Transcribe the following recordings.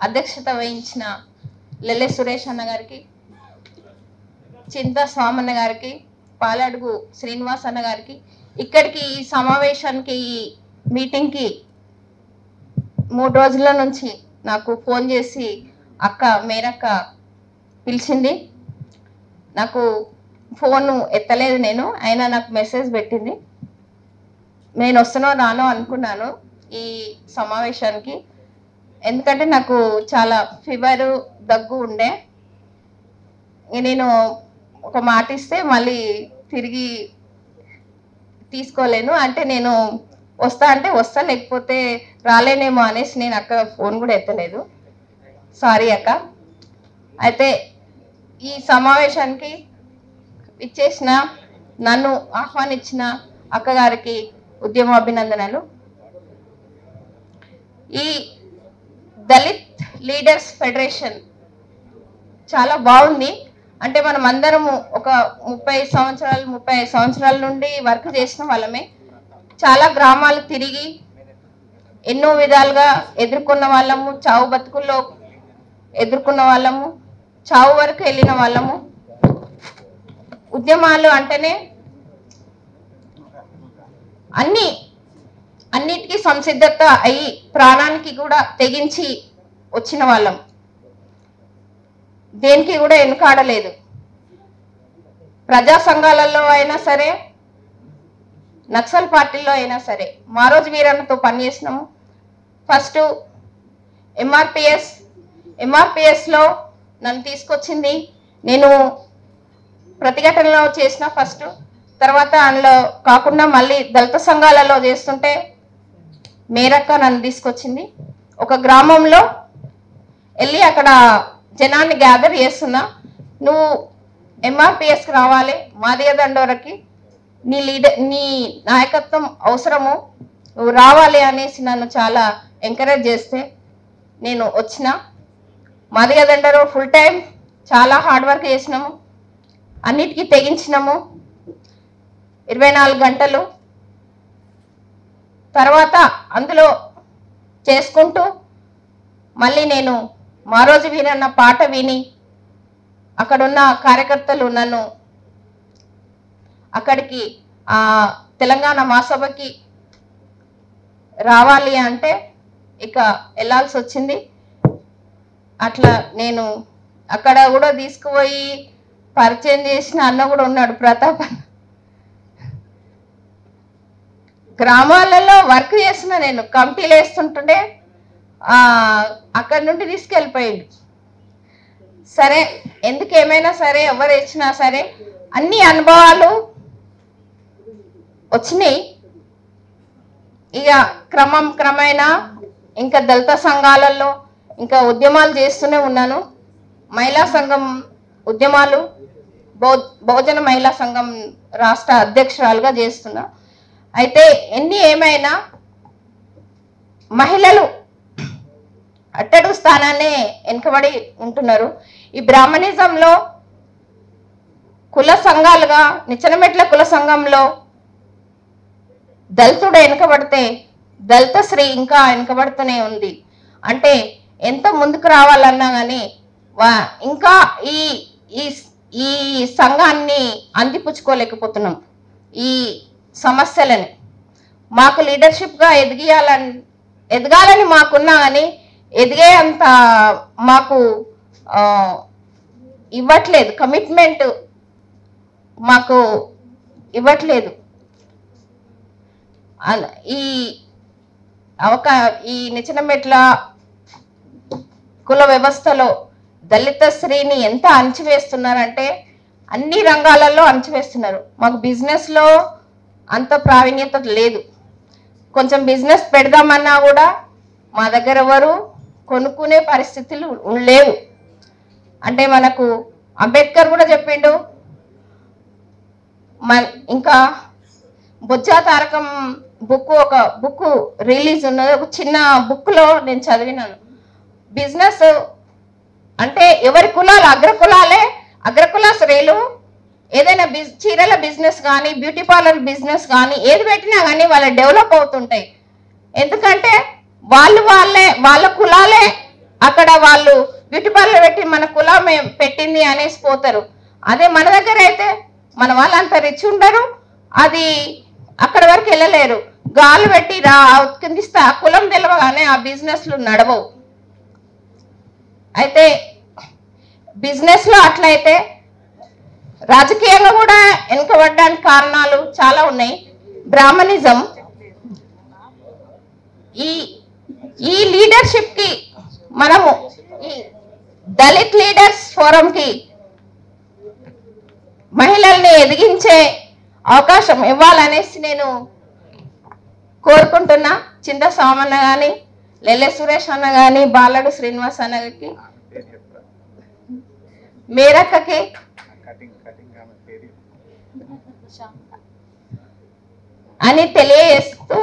అధ్యక్షత వహించిన లెల్లె సురేష్ అన్న గారికి, చింత స్వామన్న గారికి, పాలడుగు శ్రీనివాస్ అన్న గారికి, ఇక్కడికి ఈ సమావేశానికి ఈ మీటింగ్కి 3 రోజుల నుంచి నాకు ఫోన్ చేసి అక్క మేరక్క పిలిచింది. నాకు ఫోన్ ఎత్తలేదు నేను, అయినా నాకు మెసేజ్ పెట్టింది. నేను వస్తానో రానో అనుకున్నాను ఈ సమావేశానికి, ఎందుకంటే నాకు చాలా ఫీవరు దగ్గు ఉండే. నేను ఒక మాట ఇస్తే మళ్ళీ తిరిగి తీసుకోలేను, అంటే నేను వస్తా అంటే వస్తా, లేకపోతే రాలేనేమో అనేసి నేను అక్క ఫోన్ కూడా ఎత్తలేదు. సారీ అక్క. అయితే ఈ సమావేశానికి ఇచ్చేసిన నన్ను ఆహ్వానించిన అక్కగారికి ఉద్యమ అభినందనలు. ఈ దళిత్ లీడర్స్ ఫెడరేషన్ చాలా బాగుంది. అంటే మనం అందరము ఒక 35 సంవత్సరాల నుండి వర్క్ చేసిన వాళ్ళమే. చాలా గ్రామాలు తిరిగి ఎన్నో విధాలుగా ఎదుర్కొన్న వాళ్ళము, చావు బతుకుల్లో ఎదుర్కొన్న వాళ్ళము, చావు వరకు వెళ్ళిన వాళ్ళము. ఉద్యమాలు అంటేనే అన్నిటికీ సంసిద్ధత అయ్యి ప్రాణానికి కూడా తెగించి వచ్చిన వాళ్ళం. దేనికి కూడా వెనుకాడలేదు. ప్రజా సంఘాలలో అయినా సరే, నక్సల్ పార్టీలో అయినా సరే మారోజు వీరన్నతో పనిచేసినాము. ఫస్ట్ ఎంఆర్పిఎస్లో నన్ను తీసుకొచ్చింది, నేను ప్రతిఘటనలో చేసిన ఫస్ట్. తర్వాత అందులో కాకుండా మళ్ళీ దళిత సంఘాలలో చేస్తుంటే మేరక్క నన్ను తీసుకొచ్చింది. ఒక గ్రామంలో వెళ్ళి అక్కడ జనాన్ని గ్యాదర్ చేస్తున్నా, నువ్వు ఎంఆర్పిఎస్కి రావాలి, మాదిగ దండోరకి నీ నాయకత్వం అవసరము, నువ్వు రావాలి అనేసి నన్ను చాలా ఎంకరేజ్ చేస్తే నేను వచ్చిన. మాదిగ దండోర ఫుల్ టైం చాలా హార్డ్ వర్క్ చేసినాము, అన్నిటికీ తెగించినాము 24 గంటలు. తర్వాత అందులో చేసుకుంటూ మళ్ళీ నేను మారోజు వీరన్న పాట విని అక్కడున్న కార్యకర్తలు నన్ను అక్కడికి తెలంగాణ మహాసభకి రావాలి అంటే ఇక వెళ్ళాల్సి వచ్చింది. అట్లా నేను అక్కడ కూడా తీసుకుపోయి పరిచయం చేసిన అన్న కూడా ఉన్నాడు, ప్రతాప్. గ్రామాలలో వర్క్ చేసిన నేను కమిటీలు వేస్తుంటుండే అక్కడి నుండి తీసుకెళ్ళిపోయిండు. సరే, ఎందుకు ఏమైనా సరే, ఎవరు ఇచ్చినా సరే అన్ని అనుభవాలు వచ్చినాయి. ఇక క్రమేణా ఇంకా దళిత సంఘాలలో ఇంకా ఉద్యమాలు చేస్తూనే ఉన్నాను. మహిళా సంఘం ఉద్యమాలు, బహుజన మహిళా సంఘం రాష్ట్ర అధ్యక్షురాలుగా చేస్తున్నా. అయితే ఏమైనా మహిళలు అట్టడుగు స్థానాన్ని వెనుకబడి ఉంటున్నారు. ఈ బ్రాహ్మణిజంలో కుల సంఘాలుగా నిచ్చెనమెట్ల కుల సంఘంలో దళితుడు వెనుకబడితే దళిత స్త్రీ ఇంకా వెనుకబడుతూనే ఉంది. అంటే ఎంత ముందుకు రావాలన్నా కానీ ఇంకా ఈ సంఘాన్ని అందిపుచ్చుకోలేకపోతున్నాం. ఈ సమస్యలని మాకు లీడర్షిప్గా ఎదగాలని మాకున్నా కానీ ఎదిగే అంత మాకు ఇవ్వట్లేదు, కమిట్మెంట్ మాకు ఇవ్వట్లేదు. ఈ నిచ్చెనమెట్ల కుల వ్యవస్థలో దళిత స్త్రీని ఎంత అణచివేస్తున్నారంటే అన్ని రంగాలలో అణచివేస్తున్నారు. మాకు బిజినెస్లో అంత ప్రావీణ్యత లేదు. కొంచెం బిజినెస్ పెడదామన్నా కూడా మా దగ్గర ఎవరు కొనుక్కునే పరిస్థితులు లేవు. అంటే మనకు అంబేద్కర్ కూడా చెప్పిండు. ఇంకా బొజ్జా తారకం ఒక బుక్ రిలీజ్ ఉన్నది. ఒక చిన్న బుక్లో నేను చదివినాను. బిజినెస్ అంటే ఎవరి కులాలు అగ్రకుల స్త్రీలు ఏదైనా చీరల బిజినెస్ కానీ, బ్యూటీ పార్లర్ బిజినెస్ కానీ ఏది పెట్టినా కానీ వాళ్ళు డెవలప్ అవుతుంటాయి. ఎందుకంటే వాళ్ళ కులాలే అక్కడ వాళ్ళు బ్యూటీ పార్లర్ పెట్టి మన కులం పెట్టింది అనేసి పోతారు. అదే మన దగ్గర అయితే మన వాళ్ళంతా రిచ్ ఉండరు, అది అక్కడ వరకు వెళ్ళలేరు. గాలు పెట్టి కిందిస్తే ఆ కులం తెలవగానే ఆ బిజినెస్లు నడవవు. అయితే బిజినెస్లో అట్లయితే రాజకీయంగా కూడా వెనుకబడడానికి కారణాలు చాలా ఉన్నాయి. బ్రాహ్మణిజం, ఈ లీడర్షిప్ కి మనము ఈ దళిత్ లీడర్స్ ఫోరం కి మహిళల్ని ఎదిగించే అవకాశం ఇవ్వాలనేసి నేను కోరుకుంటున్నా. చింత సామన్న కానీ, లెల్లె సురేష్ అన్న కానీ, బాలడు శ్రీనివాస్ అన్నకి, మేరక్కకి అని తెలియజేస్తూ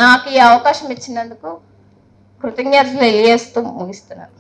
నాకు ఈ అవకాశం ఇచ్చినందుకు కృతజ్ఞతలు తెలియజేస్తూ ముగిస్తున్నాను.